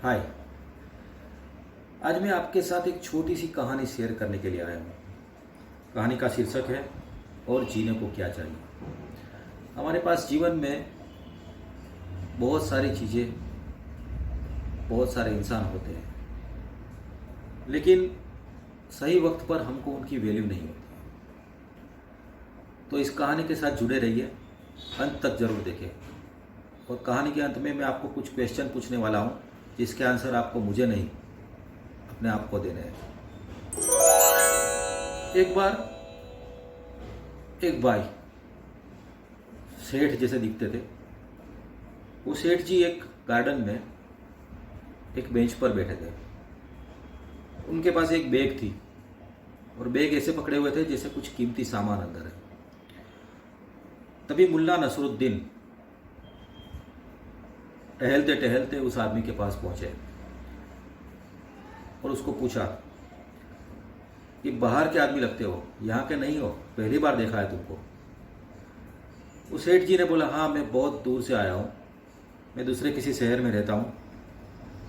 हाय। आज मैं आपके साथ एक छोटी सी कहानी शेयर करने के लिए आया हूँ। कहानी का शीर्षक है और जीने को क्या चाहिए। हमारे पास जीवन में बहुत सारी चीज़ें, बहुत सारे इंसान होते हैं, लेकिन सही वक्त पर हमको उनकी वैल्यू नहीं होती। तो इस कहानी के साथ जुड़े रहिए, अंत तक जरूर देखें। और कहानी के अंत में मैं आपको कुछ क्वेश्चन पूछने वाला हूँ, जिसके आंसर आपको मुझे नहीं, अपने आप को देने हैं। एक बार एक भाई सेठ जैसे दिखते थे। वो सेठ जी एक गार्डन में एक बेंच पर बैठे थे। उनके पास एक बैग थी और बैग ऐसे पकड़े हुए थे जैसे कुछ कीमती सामान अंदर है। तभी मुल्ला नसरुद्दीन टहलते टहलते उस आदमी के पास पहुंचे और उसको पूछा कि बाहर के आदमी लगते हो, यहाँ के नहीं हो, पहली बार देखा है तुमको। उस सेठ जी ने बोला, हाँ मैं बहुत दूर से आया हूँ, मैं दूसरे किसी शहर में रहता हूँ,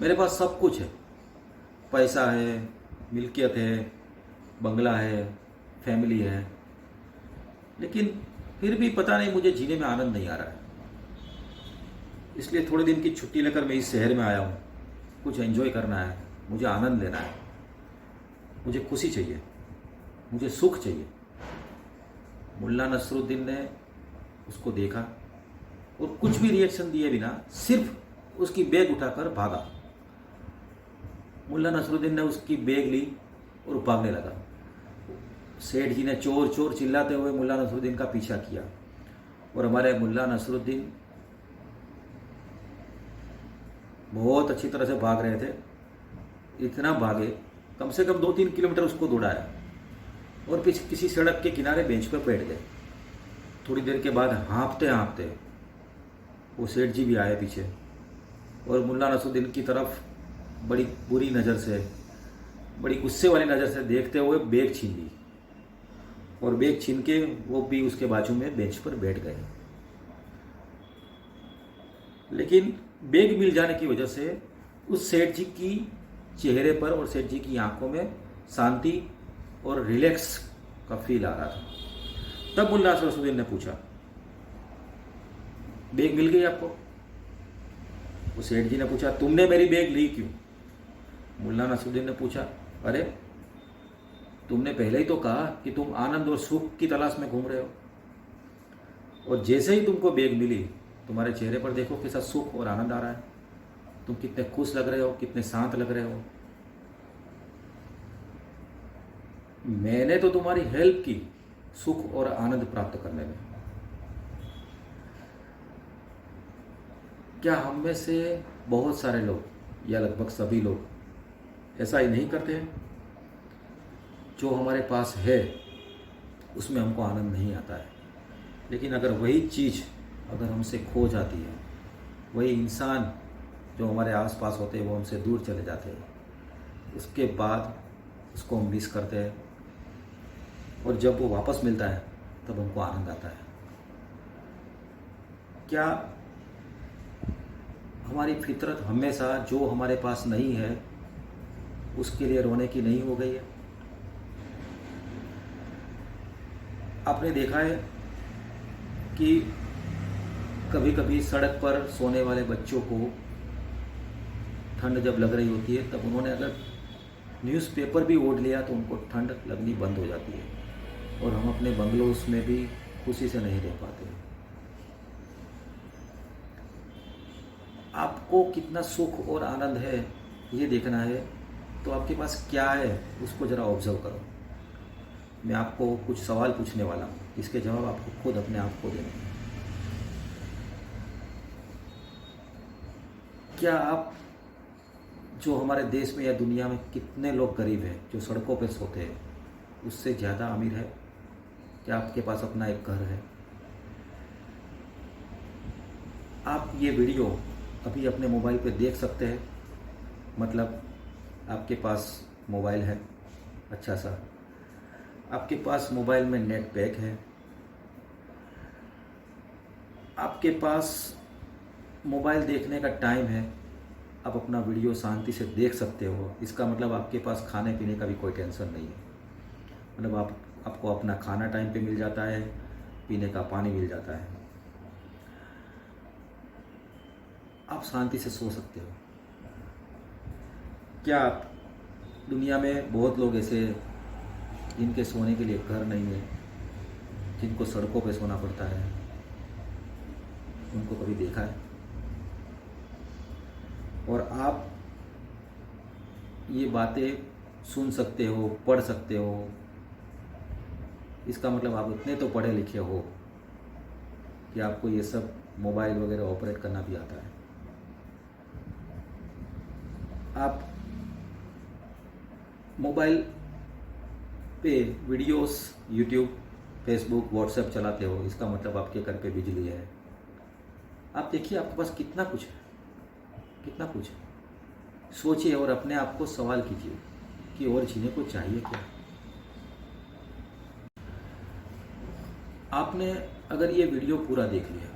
मेरे पास सब कुछ है, पैसा है, मिल्कियत है, बंगला है, फैमिली है, लेकिन फिर भी पता नहीं मुझे जीने में आनंद नहीं आ रहा है। इसलिए थोड़े दिन की छुट्टी लेकर मैं इस शहर में आया हूँ। कुछ एंजॉय करना है, मुझे आनंद लेना है, मुझे खुशी चाहिए, मुझे सुख चाहिए। मुल्ला नसरुद्दीन ने उसको देखा और कुछ भी रिएक्शन दिए बिना सिर्फ उसकी बैग उठाकर भागा। मुल्ला नसरुद्दीन ने उसकी बैग ली और भागने लगा। सेठ जी ने चोर चोर चिल्लाते हुए मुल्ला नसरुद्दीन का पीछा किया और हमारे मुल्ला नसरुद्दीन बहुत अच्छी तरह से भाग रहे थे। इतना भागे, कम से कम 2-3 किलोमीटर उसको दौड़ाया और फिर किसी सड़क के किनारे बेंच पर बैठ गए। थोड़ी देर के बाद हाँफते हाँफते वो सेठ जी भी आए पीछे और मुल्ला नसरुद्दीन की तरफ बड़ी बुरी नज़र से, बड़ी गुस्से वाली नज़र से देखते हुए बैग छीन ली और बैग छीन के वो भी उसके बाजू में बेंच पर बैठ गए। लेकिन बैग मिल जाने की वजह से उस सेठ जी की चेहरे पर और सेठ जी की आंखों में शांति और रिलैक्स का फील आ रहा था। तब मुल्ला नसरुद्दीन ने पूछा, बैग मिल गई आपको? वो सेठ जी ने पूछा, तुमने मेरी बैग ली क्यों? मुल्ला नसरुद्दीन ने पूछा, अरे तुमने पहले ही तो कहा कि तुम आनंद और सुख की तलाश में घूम रहे हो, और जैसे ही तुमको बैग मिली तुम्हारे चेहरे पर देखो कैसा सुख और आनंद आ रहा है, तुम कितने खुश लग रहे हो, कितने शांत लग रहे हो। मैंने तो तुम्हारी हेल्प की सुख और आनंद प्राप्त करने में। क्या हम में से बहुत सारे लोग या लगभग सभी लोग ऐसा ही नहीं करते हैं? जो हमारे पास है उसमें हमको आनंद नहीं आता है, लेकिन अगर वही चीज़ अगर हमसे खो जाती है, वही इंसान जो हमारे आसपास होते हैं वो हमसे दूर चले जाते हैं, उसके बाद उसको हम मिस करते हैं और जब वो वापस मिलता है तब हमको आनंद आता है। क्या हमारी फितरत हमेशा जो हमारे पास नहीं है उसके लिए रोने की नहीं हो गई है? आपने देखा है कि कभी कभी सड़क पर सोने वाले बच्चों को ठंड जब लग रही होती है तब उन्होंने अगर न्यूज़पेपर भी ओढ़ लिया तो उनको ठंड लगनी बंद हो जाती है और हम अपने बंगलोस में भी खुशी से नहीं रह पाते। आपको कितना सुख और आनंद है ये देखना है तो आपके पास क्या है उसको ज़रा ऑब्जर्व करो। मैं आपको कुछ सवाल पूछने वाला हूँ, इसके जवाब आपको खुद अपने आप को देने हैं। क्या आप, जो हमारे देश में या दुनिया में कितने लोग गरीब हैं जो सड़कों पर सोते हैं, उससे ज़्यादा अमीर है? क्या आपके पास अपना एक घर है? आप ये वीडियो अभी अपने मोबाइल पे देख सकते हैं, मतलब आपके पास मोबाइल है अच्छा सा, आपके पास मोबाइल में नेट पैक है, आपके पास मोबाइल देखने का टाइम है, आप अपना वीडियो शांति से देख सकते हो, इसका मतलब आपके पास खाने पीने का भी कोई टेंशन नहीं है। मतलब आपको अपना खाना टाइम पे मिल जाता है, पीने का पानी मिल जाता है, आप शांति से सो सकते हो। क्या दुनिया में बहुत लोग ऐसे जिनके सोने के लिए घर नहीं है, जिनको सड़कों पे सोना पड़ता है, उनको कभी देखा है? और आप ये बातें सुन सकते हो, पढ़ सकते हो, इसका मतलब आप इतने तो पढ़े लिखे हो कि आपको ये सब मोबाइल वगैरह ऑपरेट करना भी आता है। आप मोबाइल पे वीडियोस, यूट्यूब, फेसबुक, व्हाट्सएप चलाते हो, इसका मतलब आपके घर पे बिजली है। आप देखिए आपके पास कितना कुछ है, कितना कुछ है। सोचिए और अपने आप को सवाल कीजिए कि और जीने को चाहिए क्या। आपने अगर ये वीडियो पूरा देख लिया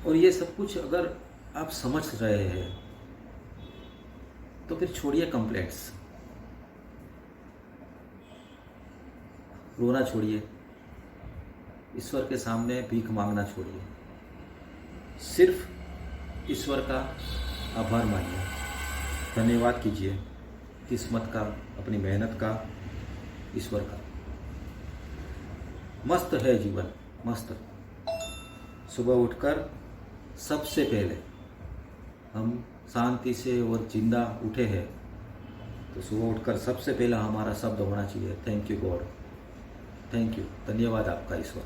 और ये सब कुछ अगर आप समझ रहे हैं तो फिर छोड़िए कंप्लेंट्स, रोना छोड़िए, ईश्वर के सामने भीख मांगना छोड़िए, सिर्फ ईश्वर का आभार मानिए, धन्यवाद कीजिए किस्मत का, अपनी मेहनत का, ईश्वर का। मस्त है जीवन, मस्त। सुबह उठकर सबसे पहले हम शांति से और जिंदा उठे हैं तो सुबह उठकर सबसे पहला हमारा शब्द होना चाहिए thank you God, thank you, धन्यवाद आपका ईश्वर।